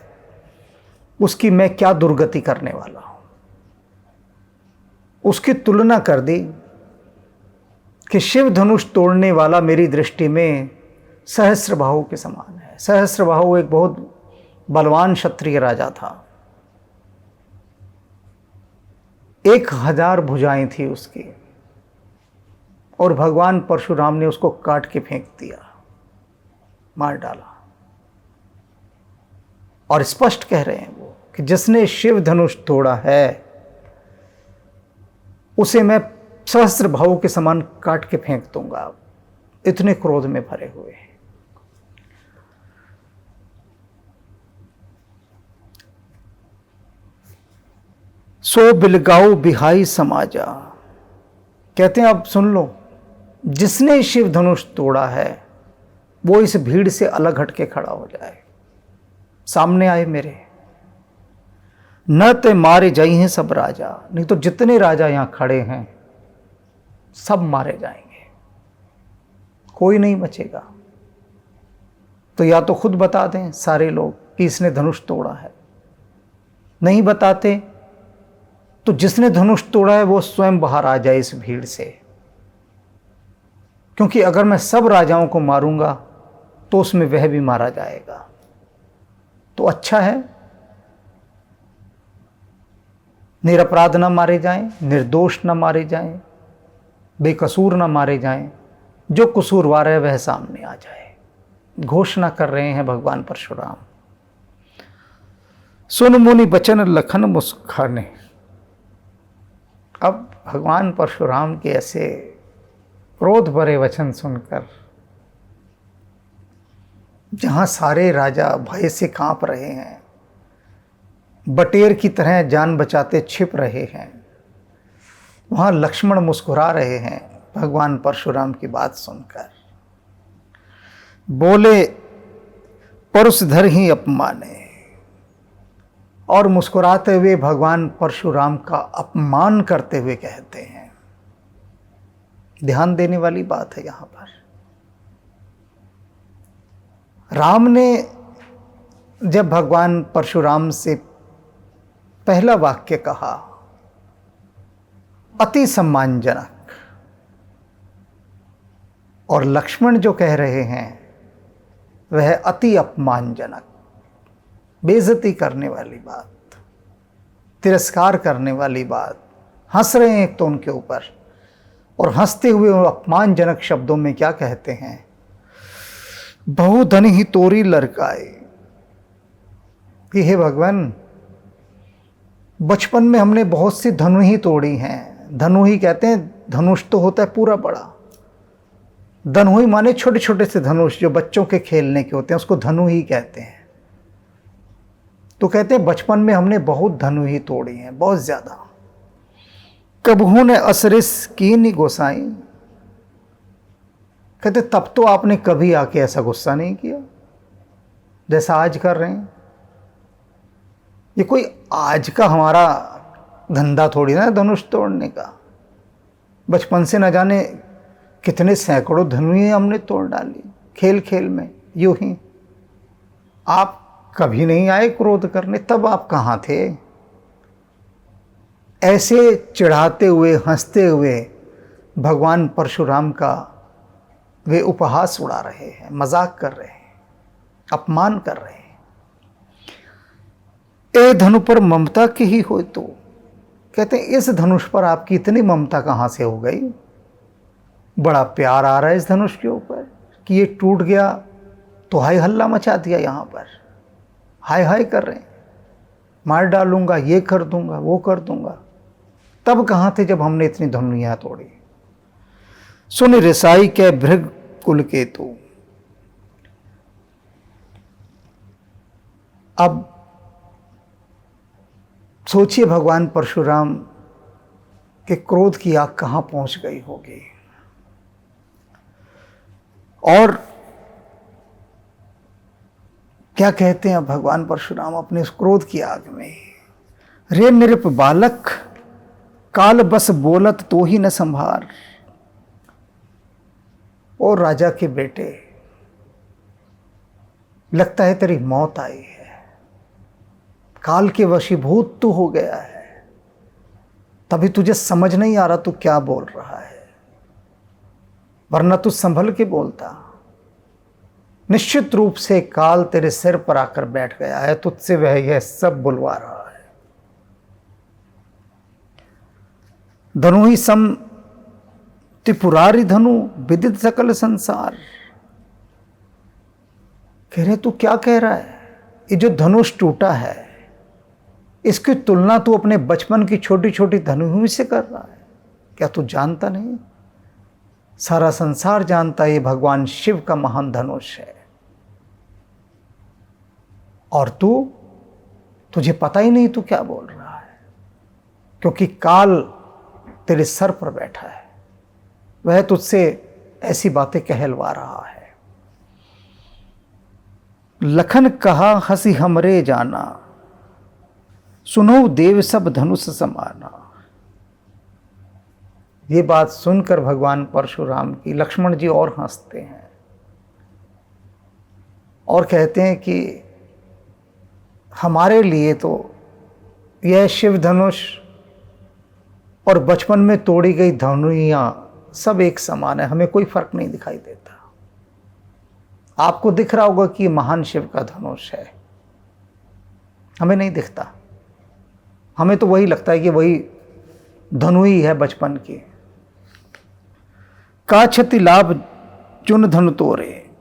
उसकी मैं क्या दुर्गति करने वाला हूं। उसकी तुलना कर दी कि शिव धनुष तोड़ने वाला मेरी दृष्टि में सहस्त्रबाहु के समान है। सहस्त्रबाहु एक बहुत बलवान क्षत्रिय राजा था, 1000 भुजाएं थी उसकी, और भगवान परशुराम ने उसको काट के फेंक दिया, मार डाला। और स्पष्ट कह रहे हैं वो कि जिसने शिव धनुष तोड़ा है उसे मैं सहस्त्र भावों के समान काट के फेंक दूंगा। इतने क्रोध में भरे हुए हैं। सो बिलगाओ बिहाई समाजा, कहते हैं अब सुन लो, जिसने शिव धनुष तोड़ा है वो इस भीड़ से अलग हटके खड़ा हो जाए, सामने आए मेरे। न ते मारे जाई हैं सब राजा, नहीं तो जितने राजा यहां खड़े हैं सब मारे जाएंगे, कोई नहीं बचेगा। तो या तो खुद बता दें सारे लोग कि इसने धनुष तोड़ा है, नहीं बताते तो जिसने धनुष तोड़ा है वो स्वयं बाहर आ जाए इस भीड़ से। क्योंकि अगर मैं सब राजाओं को मारूंगा तो उसमें वह भी मारा जाएगा। तो अच्छा है निरपराध न मारे जाएं, निर्दोष न मारे जाएं, बेकसूर न मारे जाएं, जो कसूरवार है वह सामने आ जाए। घोषणा कर रहे हैं भगवान परशुराम। सुन मुनि बचन लखन मुस्काने। अब भगवान परशुराम के ऐसे क्रोध भरे वचन सुनकर जहां सारे राजा भय से कांप रहे हैं, बटेर की तरह जान बचाते छिप रहे हैं, वहां लक्ष्मण मुस्कुरा रहे हैं भगवान परशुराम की बात सुनकर। बोले परुषधर ही अपमाने, और मुस्कुराते हुए भगवान परशुराम का अपमान करते हुए कहते हैं। ध्यान देने वाली बात है यहां पर। राम ने जब भगवान परशुराम से पहला वाक्य कहा अति सम्मानजनक, और लक्ष्मण जो कह रहे हैं वह अति अपमानजनक, बेइज्जती करने वाली बात, तिरस्कार करने वाली बात, हंस रहे हैं एक तो उनके ऊपर, और हंसते हुए वो अपमानजनक शब्दों में क्या कहते हैं, बहुधन ही तोरी लड़काए। कि हे भगवान, बचपन में हमने बहुत सी धनु ही तोड़ी हैं। धनु ही कहते हैं, धनुष तो होता है पूरा बड़ा, धनु ही माने छोटे छोटे से धनुष जो बच्चों के खेलने के होते हैं, उसको धनु ही कहते हैं। तो कहते हैं बचपन में हमने बहुत धनु ही तोड़ी हैं, बहुत ज्यादा। कबहू ने असरिस की नहीं गोसाई, कहते तब तो आपने कभी आके ऐसा गुस्सा नहीं किया जैसा आज कर रहे हैं। ये कोई आज का हमारा धंधा थोड़ी ना धनुष तोड़ने का। बचपन से न जाने कितने सैकड़ों धनुएं हमने तोड़ डाली खेल खेल में, यूं ही। आप कभी नहीं आए क्रोध करने, तब आप कहाँ थे? ऐसे चिढ़ाते हुए हंसते हुए भगवान परशुराम का वे उपहास उड़ा रहे हैं, मजाक कर रहे हैं, अपमान कर रहे हैं। ए धनु पर ममता की ही हो तो, कहते हैं इस धनुष पर आपकी इतनी ममता कहाँ से हो गई? बड़ा प्यार आ रहा है इस धनुष के ऊपर कि ये टूट गया तो हाय हल्ला मचा दिया, यहाँ पर हाय हाय कर रहे हैं, मार डालूंगा, ये कर दूंगा, वो कर दूंगा। तब कहाँ थे जब हमने इतनी धनुइयाँ तोड़ी? सुन रिसाई के भृग कुल के तू। अब सोचिए भगवान परशुराम के क्रोध की आग कहां पहुंच गई होगी। और क्या कहते हैं भगवान परशुराम अपने उस क्रोध की आग में, रे निरप बालक काल बस बोलत तो ही न संभार। और राजा के बेटे, लगता है तेरी मौत आई है, काल के वशीभूत तू हो गया है, तभी तुझे समझ नहीं आ रहा तू क्या बोल रहा है, वरना तू संभल के बोलता। निश्चित रूप से काल तेरे सिर पर आकर बैठ गया है, तुझसे वह यह सब बुलवा रहा है। धनु ही सम त्रिपुरारी धनु विदित सकल संसार। कह रहे तू क्या कह रहा है? ये जो धनुष टूटा है इसकी तुलना तू अपने बचपन की छोटी छोटी धनुओं से कर रहा है। क्या तू जानता नहीं? सारा संसार जानता है ये भगवान शिव का महान धनुष है, और तुझे पता ही नहीं तू क्या बोल रहा है, क्योंकि काल तेरे सर पर बैठा है, वह तुझसे ऐसी बातें कहलवा रहा है। लखन कहा हंसी हमरे जाना, सुनो देव सब धनुष समाना। ये बात सुनकर भगवान परशुराम की लक्ष्मण जी और हंसते हैं और कहते हैं कि हमारे लिए तो यह शिव धनुष और बचपन में तोड़ी गई धनुइयां सब एक समान है, हमें कोई फर्क नहीं दिखाई देता। आपको दिख रहा होगा कि महान शिव का धनुष है, हमें नहीं दिखता। हमें तो वही लगता है कि वही धनुई है बचपन की। काछति लाभ चुन धनु तोरे,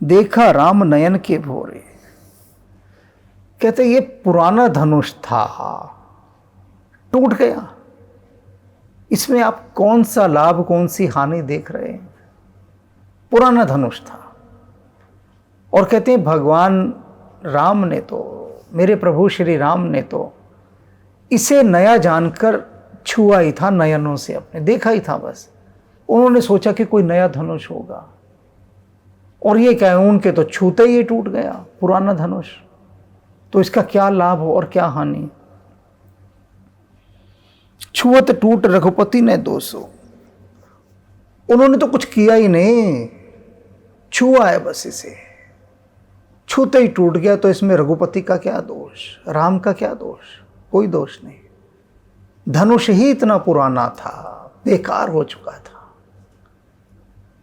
देखा राम नयन के भोरे। कहते ये पुराना धनुष था, टूट गया, इसमें आप कौन सा लाभ कौन सी हानि देख रहे हैं? पुराना धनुष था। और कहते हैं भगवान राम ने तो, मेरे प्रभु श्री राम ने तो इसे नया जानकर छुआ ही था, नयनों से अपने देखा ही था। बस उन्होंने सोचा कि कोई नया धनुष होगा, और ये क्या है, उनके तो छूते ही टूट गया पुराना धनुष, तो इसका क्या लाभ हो और क्या हानि। छुअत टूट रघुपति ने दोषो, उन्होंने तो कुछ किया ही नहीं, छुआ है बस, इसे छूते ही टूट गया, तो इसमें रघुपति का क्या दोष, राम का क्या दोष? कोई दोष नहीं। धनुष ही इतना पुराना था, बेकार हो चुका था,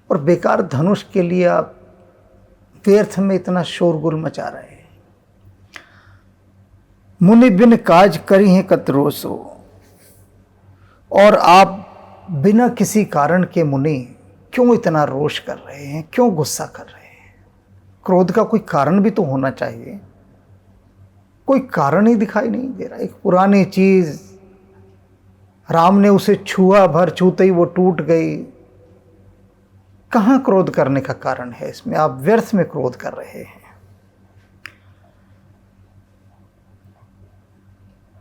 और बेकार धनुष के लिए आप व्यर्थ में इतना शोरगुल मचा रहे हैं। मुनि बिन काज करी हैं कतरोसो, और आप बिना किसी कारण के मुनि क्यों इतना रोष कर रहे हैं, क्यों गुस्सा कर रहे हैं? क्रोध का कोई कारण भी तो होना चाहिए, कोई कारण ही दिखाई नहीं दे रहा। एक पुरानी चीज, राम ने उसे छुआ, भर छूते ही वो टूट गई, कहां क्रोध करने का कारण है इसमें? आप व्यर्थ में क्रोध कर रहे हैं।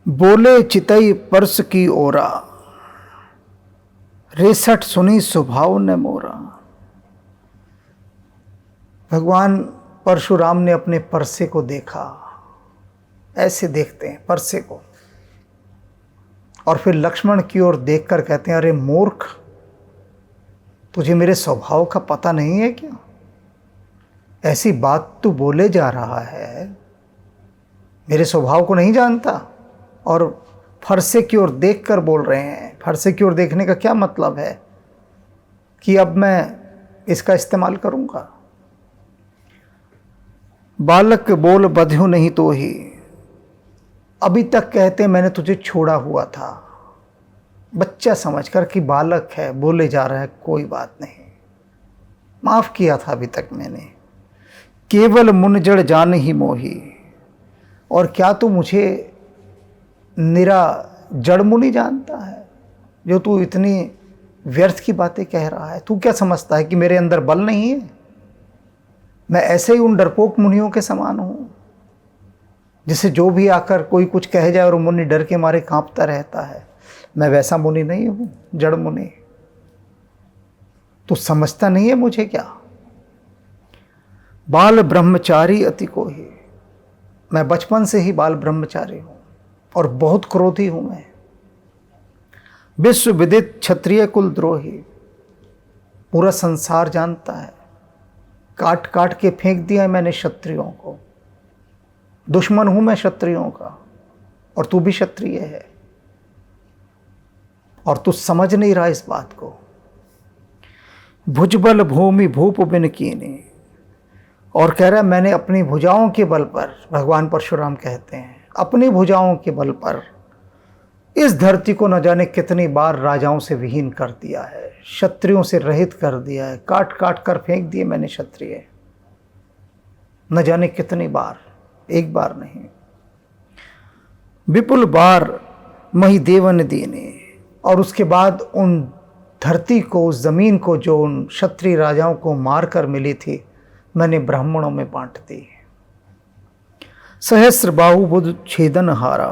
बोले चितई परस की ओरा, रेसठ सुनी स्वभाव ने मोरा। भगवान परशुराम ने अपने परसे को देखा, ऐसे देखते हैं परसे को, और फिर लक्ष्मण की ओर देखकर कहते हैं अरे मूर्ख, तुझे मेरे स्वभाव का पता नहीं है क्या? ऐसी बात तू बोले जा रहा है, मेरे स्वभाव को नहीं जानता, और फरसे की ओर देखकर बोल रहे हैं। फरसे की ओर देखने का क्या मतलब है कि अब मैं इसका इस्तेमाल करूंगा। बालक बोल बध्यो नहीं तो ही, अभी तक कहते मैंने तुझे छोड़ा हुआ था, बच्चा समझकर कि बालक है, बोले जा रहा है, कोई बात नहीं, माफ किया था अभी तक मैंने। केवल मुन जड़ जान ही मोही, और क्या तू मुझे निरा जड़ मुनि जानता है जो तू इतनी व्यर्थ की बातें कह रहा है? तू क्या समझता है कि मेरे अंदर बल नहीं है? मैं ऐसे ही उन डरपोक मुनियों के समान हूं, जिसे जो भी आकर कोई कुछ कह जाए और मुनि डर के मारे कांपता रहता है। मैं वैसा मुनि नहीं हूं, जड़ मुनि। तू समझता नहीं है मुझे क्या? बाल ब्रह्मचारी अति को ही, मैं बचपन से ही बाल ब्रह्मचारी हूं और बहुत क्रोधी हूं मैं। विश्व विदित क्षत्रिय कुल द्रोही, पूरा संसार जानता है, काट काट के फेंक दिया है मैंने क्षत्रियों को। दुश्मन हूं मैं क्षत्रियों का, और तू भी क्षत्रिय है, और तू समझ नहीं रहा इस बात को। भुजबल भूमि भूप बिन कीने, और कह रहा है मैंने अपनी भुजाओं के बल पर, भगवान परशुराम कहते हैं अपनी भुजाओं के बल पर इस धरती को न जाने कितनी बार राजाओं से विहीन कर दिया है, क्षत्रियों से रहित कर दिया है, काट काट कर फेंक दिए मैंने क्षत्रिय, न जाने कितनी बार, एक बार नहीं। विपुल बार मही देवन दीने, और उसके बाद उन धरती को, उस ज़मीन को जो उन क्षत्रिय राजाओं को मारकर मिली थी, मैंने ब्राह्मणों में बांट दी। सहस्र बाहु बुध छेदन हारा,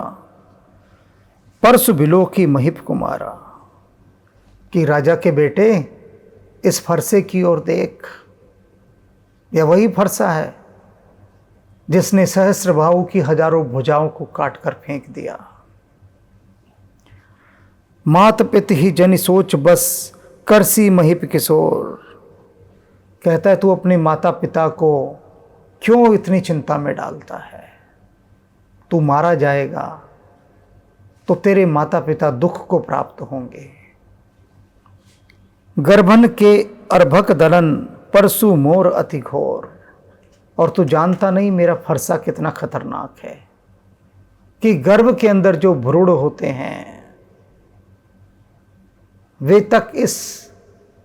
परसु बिलो की महिप कुमारा। कि राजा के बेटे, इस फरसे की ओर देख, यह वही फरसा है जिसने सहस्र बाहु की हजारों भुजाओं को काट कर फेंक दिया। मात पित ही जन सोच बस, करसी महिप किशोर। कहता है तू अपने माता पिता को क्यों इतनी चिंता में डालता है? तू मारा जाएगा तो तेरे माता पिता दुख को प्राप्त होंगे। गर्भन के अर्भक दलन, परसु मोर अति घोर। और तू जानता नहीं मेरा फरसा कितना खतरनाक है कि गर्भ के अंदर जो भ्रूण होते हैं वे तक इस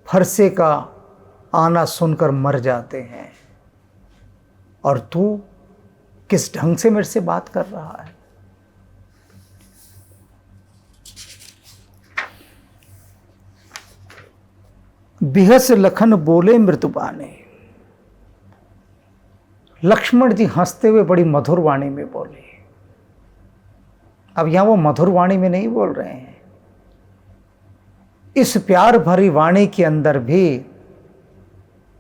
फरसे का आना सुनकर मर जाते हैं, और तू किस ढंग से मेरे से बात कर रहा है? बिहस लखन बोले मृत्युबाने। लक्ष्मण जी हंसते हुए बड़ी मधुर वाणी में बोले। अब यहां वो मधुर वाणी में नहीं बोल रहे हैं, इस प्यार भरी वाणी के अंदर भी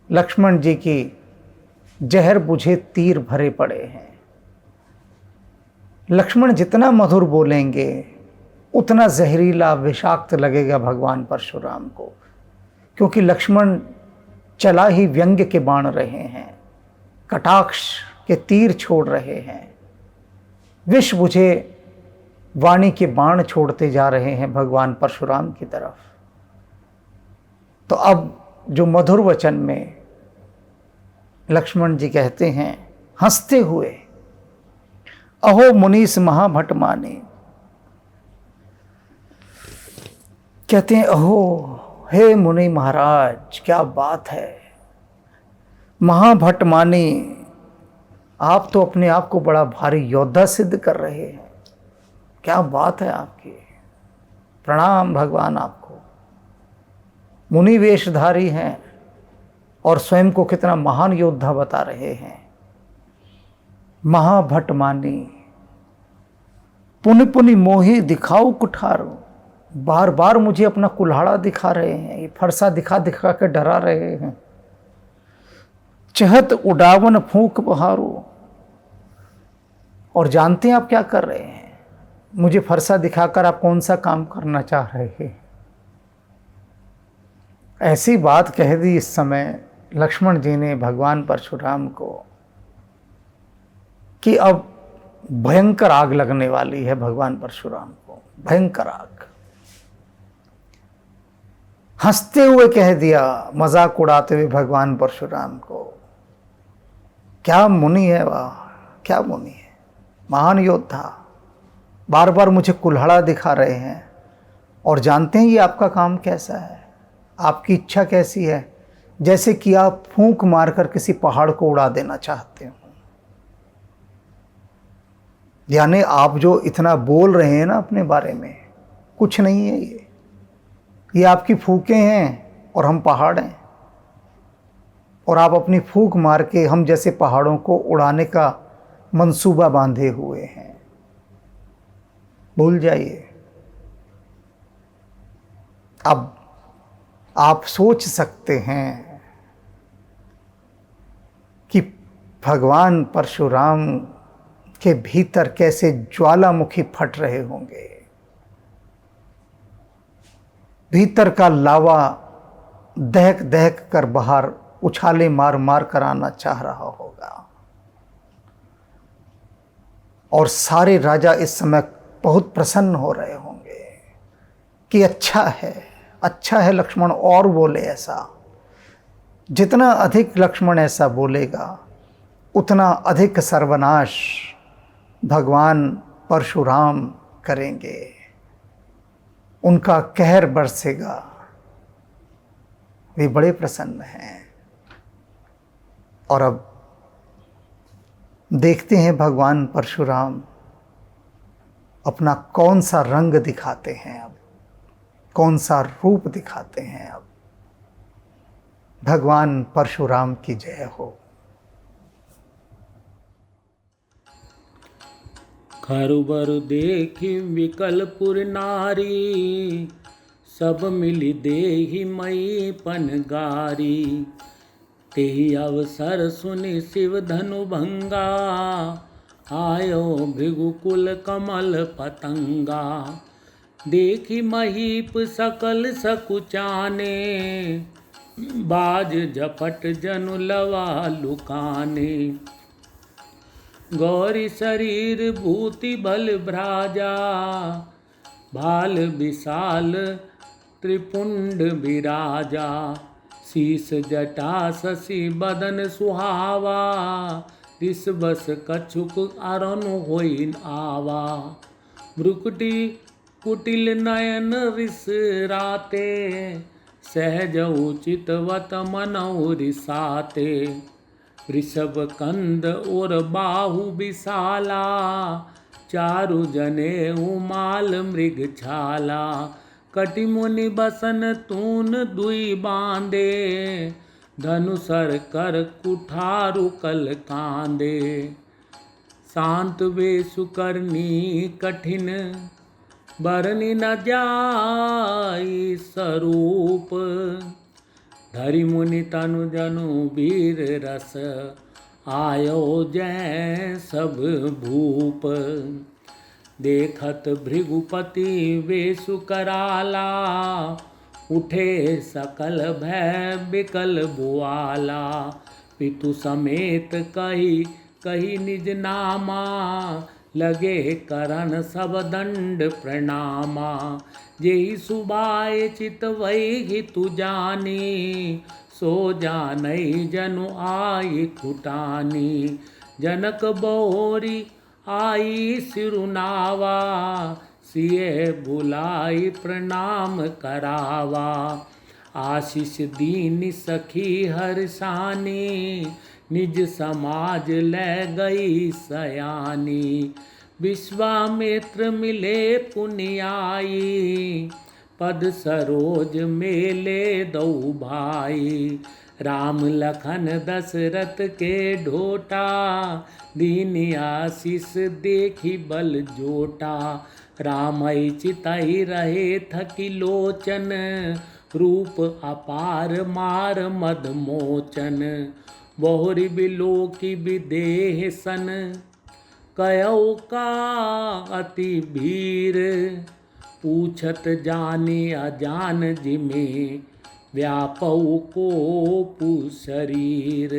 लक्ष्मण जी की जहर बुझे तीर भरे पड़े हैं। लक्ष्मण जितना मधुर बोलेंगे उतना जहरीला विषाक्त लगेगा भगवान परशुराम को, क्योंकि लक्ष्मण चला ही व्यंग्य के बाण रहे हैं, कटाक्ष के तीर छोड़ रहे हैं, विष बुझे वाणी के बाण छोड़ते जा रहे हैं भगवान परशुराम की तरफ। तो अब जो मधुर वचन में लक्ष्मण जी कहते हैं हंसते हुए, अहो मुनीस महाभट माने। कहते हैं अहो हे मुनि महाराज, क्या बात है, महाभट माने, आप तो अपने आप को बड़ा भारी योद्धा सिद्ध कर रहे हैं। क्या बात है आपकी, प्रणाम भगवान आपको। मुनि वेशधारी हैं और स्वयं को कितना महान योद्धा बता रहे हैं। महाभट मानी, पुनि पुनि मोहि दिखाओ कुठारो। बार बार मुझे अपना कुल्हाड़ा दिखा रहे हैं, ये फरसा दिखा दिखा के डरा रहे हैं। चहत उड़ावन फूंक बहारो। और जानते हैं आप क्या कर रहे हैं? मुझे फरसा दिखाकर आप कौन सा काम करना चाह रहे हैं? ऐसी बात कह दी इस समय लक्ष्मण जी ने भगवान परशुराम को कि अब भयंकर आग लगने वाली है भगवान परशुराम को, भयंकर आग। हंसते हुए कह दिया, मजाक उड़ाते हुए भगवान परशुराम को। क्या मुनि है वाह, क्या मुनि है, महान योद्धा। बार बार मुझे कुल्हाड़ा दिखा रहे हैं और जानते हैं ये आपका काम कैसा है, आपकी इच्छा कैसी है, जैसे कि आप फूंक मारकर किसी पहाड़ को उड़ा देना चाहते हो। यानी आप जो इतना बोल रहे हैं ना अपने बारे में, कुछ नहीं है ये आपकी फूकें हैं और हम पहाड़ हैं, और आप अपनी फूंक मार के हम जैसे पहाड़ों को उड़ाने का मंसूबा बांधे हुए हैं। भूल जाइए। अब आप सोच सकते हैं कि भगवान परशुराम के भीतर कैसे ज्वालामुखी फट रहे होंगे, भीतर का लावा दहक दहक कर बाहर उछाले मार मार कर आना चाह रहा होगा। और सारे राजा इस समय बहुत प्रसन्न हो रहे होंगे कि अच्छा है लक्ष्मण और बोले ऐसा। जितना अधिक लक्ष्मण ऐसा बोलेगा उतना अधिक सर्वनाश भगवान परशुराम करेंगे, उनका कहर बरसेगा। वे बड़े प्रसन्न हैं। और अब देखते हैं भगवान परशुराम अपना कौन सा रंग दिखाते हैं। अब कौन सा रूप दिखाते हैं अब। भगवान परशुराम की जय हो। खरुबर देखी विकलपुर नारी, सब मिली देहि मई पनगारी। तेहि अवसर सुनि शिव धनु भंगा, आयो भृगुकुल कमल पतंगा। देखी महीप सकल सकुचाने, बाज झपट जनु लवा लुकाने। गौरी शरीर भूति बल भ्राजा, भाल विशाल त्रिपुंड विराजा। शीस जटा शशि बदन सुहावा, रिसबस कछुक अरुण होई आवा। भ्रुकुटी कुटिल नयन रिसराते, सहज उचितवत मनौ रिसाते। वृषभ कंद और बाहु विशाला, चारु जनेऊ माल मृग छाला। कटि मुनि बसन तून दुई बांधे, धनुसर कर कुठारु कल कांदे। शांत वेशु करनी कठिन, बरनि न जाई स्वरूप। धरि मुनि तनु जनु वीर रस, आयो जय सब भूप। देखत भृगुपति वेशु कराला, उठे सकल भय बिकल बुआला। पितु समेत कही कही निज नामा, लगे करन सब दंड प्रणामा। जेहि सुबाए चित वही तु जानी, सो जानई जनु आई खुटानी। जनक बहोरी आई सिरुनावा, सिए बुलाई प्रणाम करावा। आशीष दीन सखी हर्षानी, निज समाज ले गई सयानी। विश्वामित्र मिले पुनियाई, पद सरोज मेले दऊ भाई। राम लखन दशरथ के ढोटा, दीन आशीष देखी बल जोटा। रामई चितई रहे थकी लोचन, रूप अपार मार मद मोचन। बहुरी बिलो की विदेह सन, कयौ का अति भीर। पूछत जानी अजान जिमे, व्यापौ कोपु शरीर।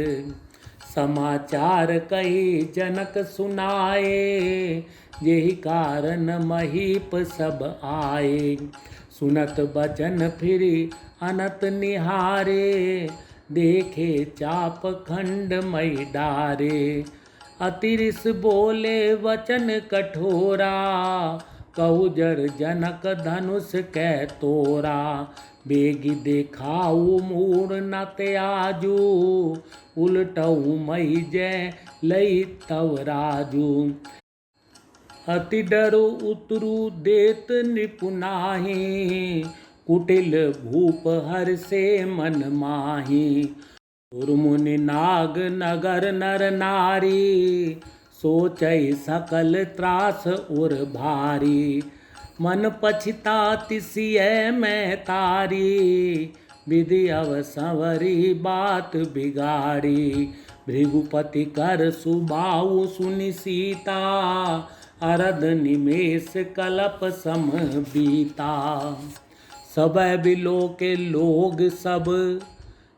समाचार कही जनक सुनाए, यही कारण महीप सब आए। सुनत बचन फिरी अनत निहारे, देखे चाप खंड मई डारे। अतिरिस बोले वचन कठोरा, कहु जर जनक धनुष कै तोरा। बेगी देखाऊ मूर न त्याजू, उलटऊ मई जय लई तव राजू। अति डरो उतरू देत निपुनाही, कुटिल भूप हर से मन माही। मुनि नाग नगर नर नारी, सोचई सकल त्रास उर भारी। मन पछिताति सिय मैं तारी, विधि अवसवरी बात बिगाड़ी। भृगुपति कर सुबाहु सुनि सीता, अरद निमेष कलप सम बीता। सब बिलो के लोग सब,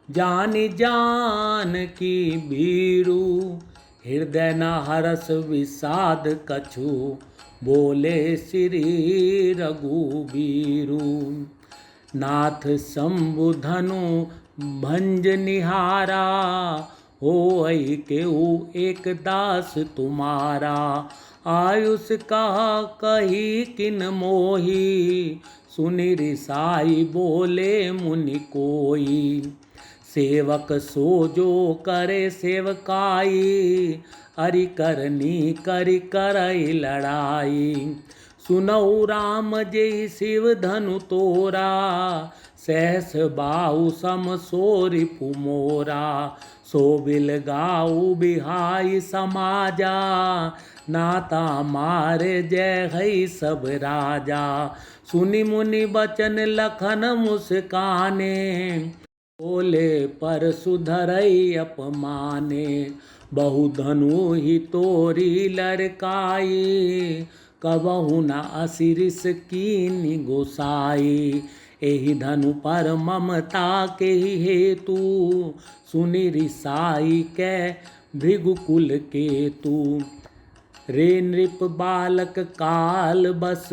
जानि जान की भीरू। हृदय न हरस विषाद कछु, बोले श्री रघुबीरू। नाथ शंभु धनु भंज निहारा, होई केहू एक दास तुम्हारा। आयुष कहा कही किन मोही, सुनि रिसाई बोले मुनि कोई। सेवक सोजो करे सेवकाई, अरि करनी करि करई लड़ाई। सुनऊ राम जय शिव धनु तोरा, सहस बाहु सम सोरि पुमोरा, सोबिल गाऊ बिहाई समाजा, नाता मारे जय है सब राजा। सुनि मुनि बचन लखन मुस्काने, बोले पर सुधरई अपमाने, बहु धनु ही तोरी लड़काई, कबहु न असिरिस कीनि गोसाई। एहि धनु पर ममता के हेतु, सुनि रिसाई कै भृगुकुल केतु। रे नृप बालक काल बस,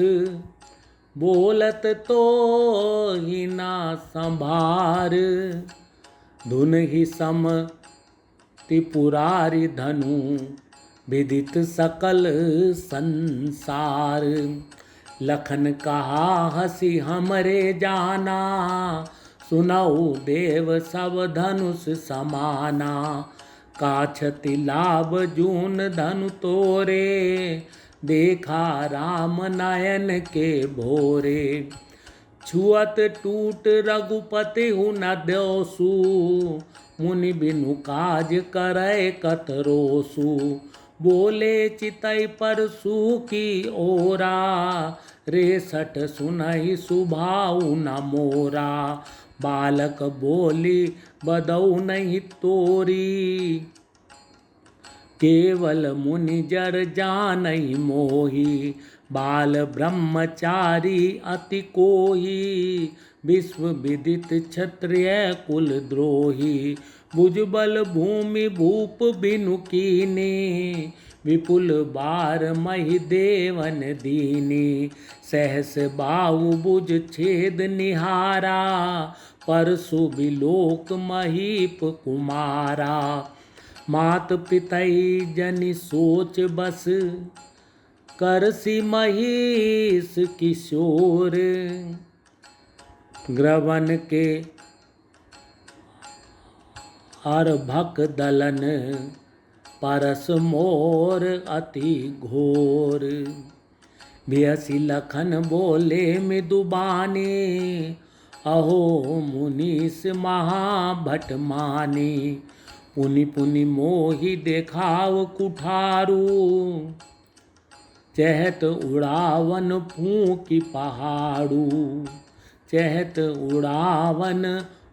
बोलत तो ही ना संभार, धुन ही सम त्रिपुरारि धनु, विदित सकल संसार। लखन कहा हसी हमरे जाना, सुनऊ देव सब धनुष समाना। काछति लाभ जून धनु तोरे, देखा राम नयन के भोरे। छुअत टूट रघुपति हु न द्योसु, मुनि बिनु काज करे कतरोसु। बोले चितई परसु की ओरा, रेसठ सुनहि सुभाऊ न मोरा। बालक बोली बदऊ नहीं तोरी, केवल मुनि जर जानई मोही। बाल ब्रह्मचारी अति कोही, विश्व विदित क्षत्रिय कुल द्रोही। भुजबल भूमि भूप बिनु कीनी, विपुल बार मही देवन दीनी। सहस बाहु भुज छेद निहारा, परसु बिलोक महीप कुमारा। मात पितई जनि सोच बस, करसी महीस किशोर। ग्रवन के अर्भक दलन, परस मोर अति घोर। बिहसी लखन बोले मृदुबानी, अहो मुनीस महाभट मानी। पुनि पुनि मोहि देखाव कुठारू, चहत उड़ावन फूंकी पहाड़ू। चहत उड़ावन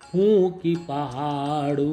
फूंकी पहाड़ू।